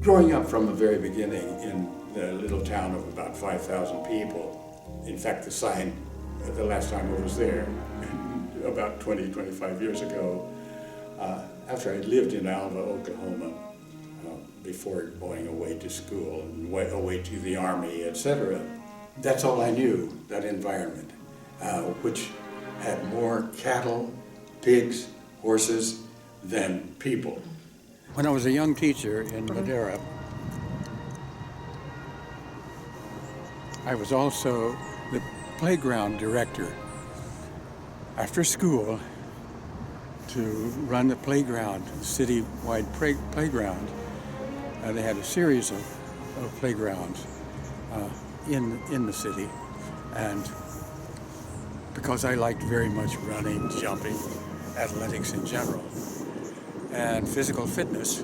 Growing up from the very beginning in the little town of about 5,000 people, in fact the sign, the last time I was there, about 25 years ago, after I lived in Alva, Oklahoma, before going away to school and away to the Army, etc. That's all I knew, that environment, which had more cattle, pigs, horses than people. When I was a young teacher in Madera, I was also the playground director. After school, to run the playground, city-wide playground, they had a series of playgrounds in the city, and because I liked very much running, jumping, athletics in general, and physical fitness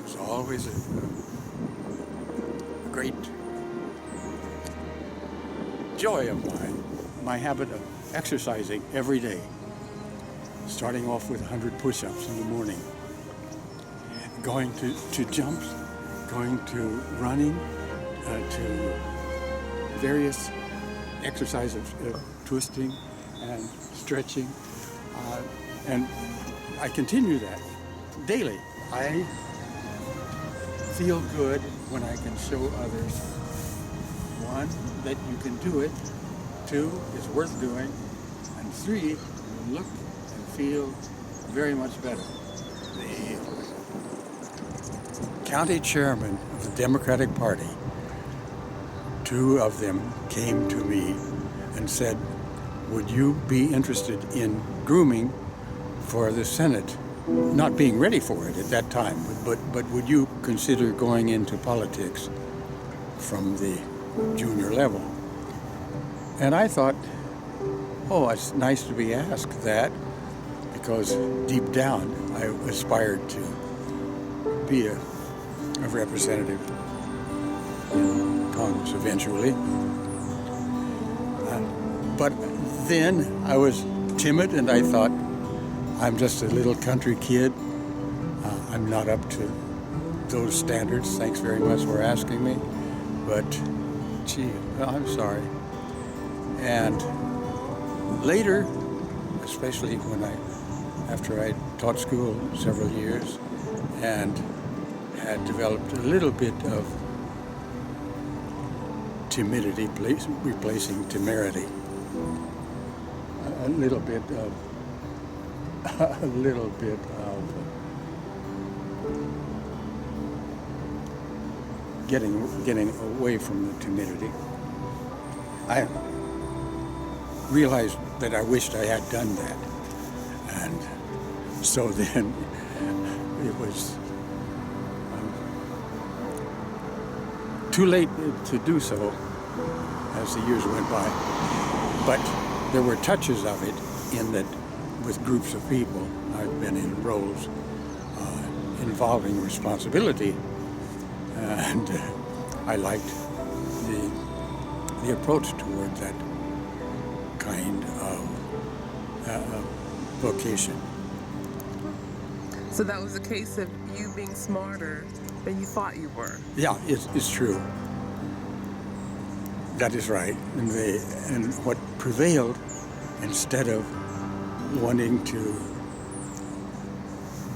was always a great joy of mine. My habit of exercising every day, starting off with 100 push-ups in the morning, going to jumps, going to running, to various exercises of twisting and stretching, and I continue that daily. I feel good when I can show others, one, that you can do it, two, it's worth doing, and three, you look and feel very much better. The county chairman of the Democratic Party, two of them came to me and said, would you be interested in grooming for the Senate? Not being ready for it at that time, but would you consider going into politics from the junior level? And I thought, oh, it's nice to be asked that, because deep down I aspired to be a representative in Congress eventually. But then I was timid and I thought, I'm just a little country kid. I'm not up to those standards. Thanks very much for asking me. But, gee, I'm sorry. And later, especially after I taught school several years and had developed a little bit of timidity replacing temerity, a little bit of getting away from the timidity. I realized that I wished I had done that, and so then it was too late to do so as the years went by. But there were touches of it in that with groups of people I've been in roles involving responsibility, and I liked the approach toward that kind of vocation. So that was a case of you being smarter than you thought you were. Yeah, it's true. That is right. And what prevailed, instead of wanting to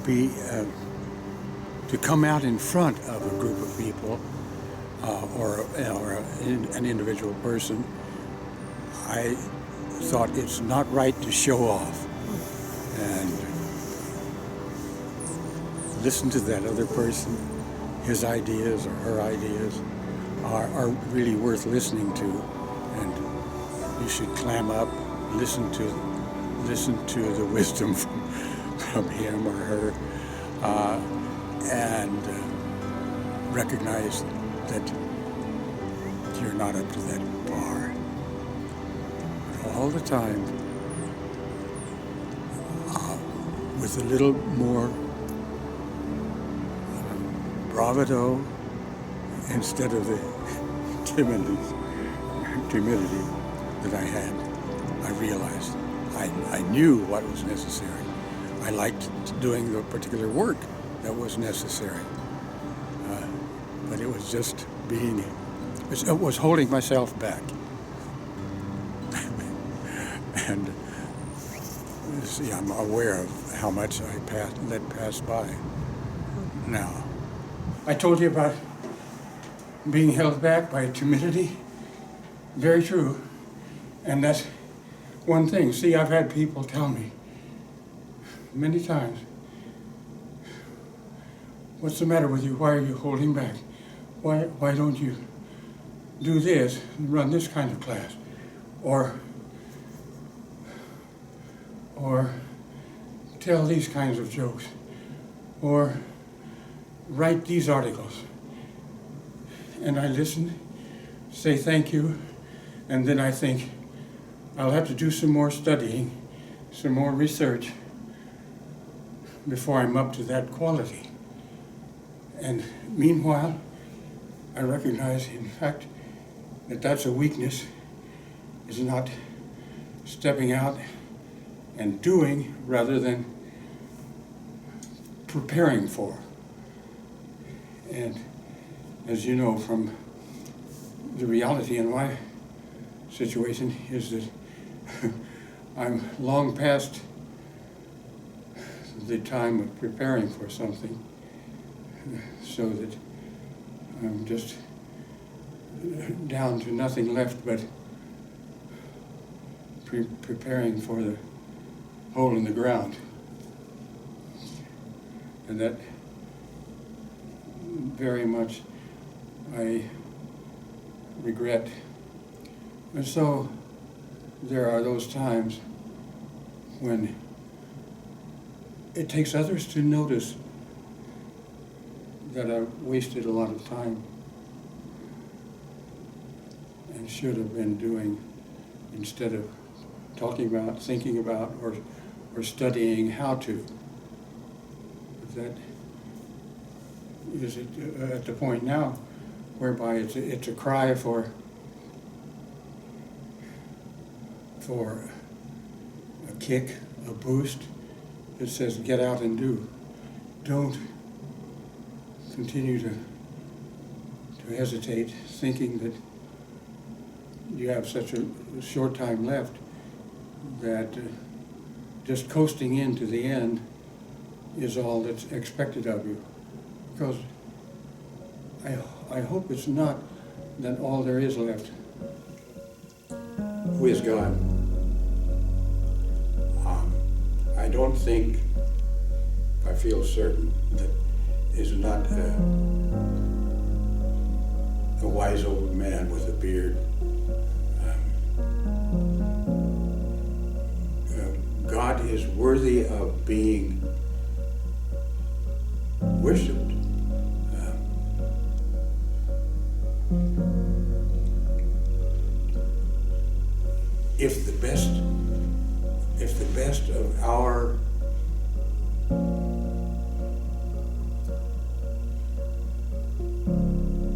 be to come out in front of a group of people or an individual person, I thought it's not right to show off and listen to that other person. His ideas or her ideas are really worth listening to, and you should clam up, listen to the wisdom from him or her, and recognize that you're not up to that bar. But all the time, with a little more bravado instead of the timidity that I had, I realized I knew what was necessary. I liked doing the particular work that was necessary. but it was just it was holding myself back. And see, I'm aware of how much I let pass by now. I told you about being held back by timidity. Very true. And that's one thing. See, I've had people tell me many times, what's the matter with you? Why are you holding back? Why don't you do this, run this kind of class? Or tell these kinds of jokes? Or write these articles? And I listen, say thank you, and then I think, I'll have to do some more studying, some more research before I'm up to that quality. And meanwhile, I recognize, in fact, that that's a weakness, is not stepping out and doing rather than preparing for. And as you know from the reality in my situation is that I'm long past the time of preparing for something, so that I'm just down to nothing left but preparing for the hole in the ground. And that very much I regret. And so there are those times when it takes others to notice that I've wasted a lot of time and should have been doing, instead of talking about, thinking about, or studying how to. That is at the point now whereby it's a cry for a kick, a boost that says get out and do. Don't continue to hesitate, thinking that you have such a short time left that just coasting into the end is all that's expected of you. Because I hope it's not that all there is left. Who is God? I don't think, I feel certain, that is not a wise old man with a beard. God is worthy of being worshipped. If the best of our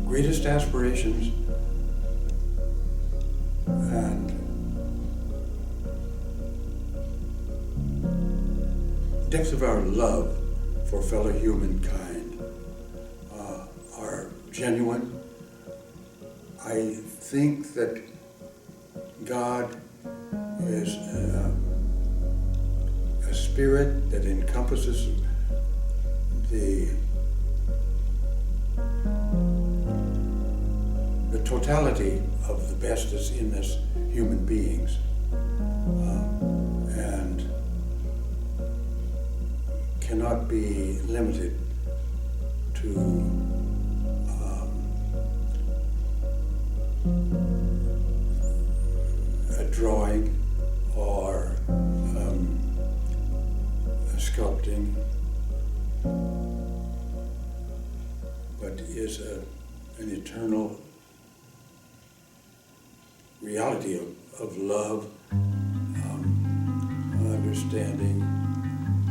greatest aspirations and depth of our love for fellow humankind are genuine, I think that God is a spirit that encompasses the totality of the best that's in us human beings, and cannot be limited to a drawing or a sculpting, but is an eternal reality of love, understanding,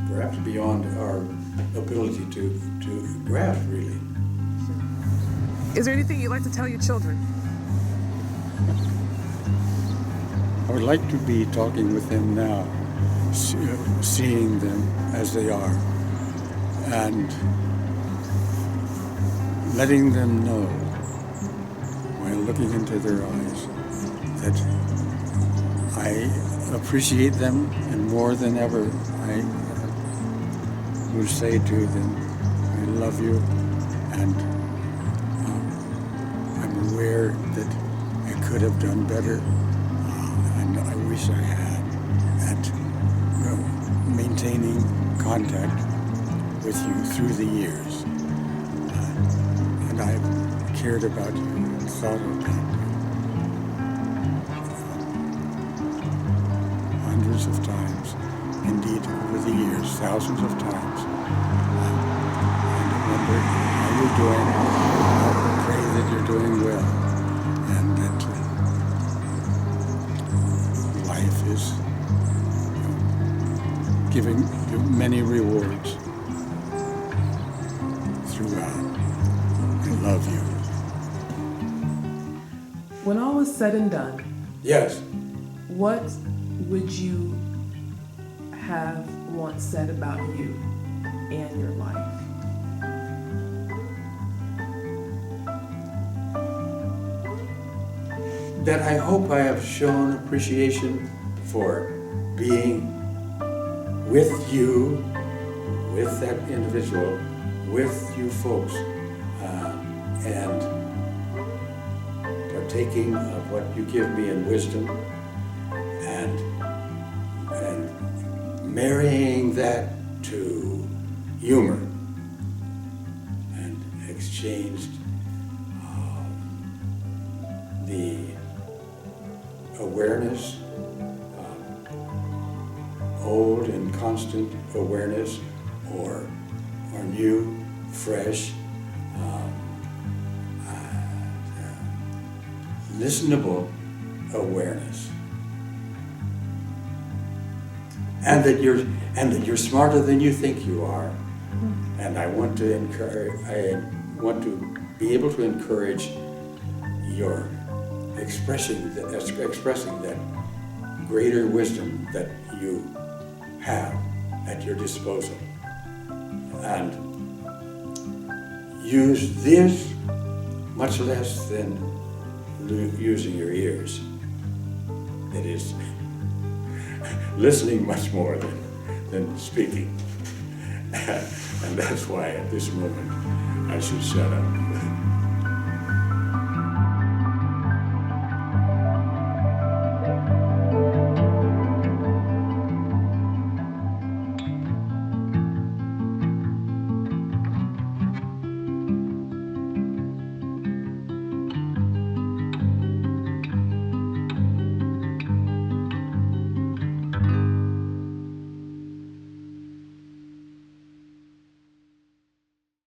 perhaps beyond our ability to grasp, really. Is there anything you'd like to tell your children? I would like to be talking with them now, seeing them as they are, and letting them know while looking into their eyes that I appreciate them, and more than ever, I will say to them, I love you, and I'm aware that I could have done better, and I wish I had, at maintaining contact with you through the years. And I've cared about you and thought about you hundreds of times, indeed over the years, thousands of times. And I wonder how you're doing. I pray that you're doing well, and that life is giving you many rewards throughout. I love you. When all was said and done, Yes. what would you have once said about you and your life? That I hope I have shown appreciation for being with you, with that individual, with you folks, and partaking of what you give me in wisdom, and marrying that to humor, and exchanged the awareness, old and constant awareness, or new, fresh, listenable awareness, and that you're smarter than you think you are. And I want to be able to encourage your expressing that greater wisdom that you have at your disposal, and use this much less than using your ears. It is listening much more than speaking. And that's why at this moment I should shut up.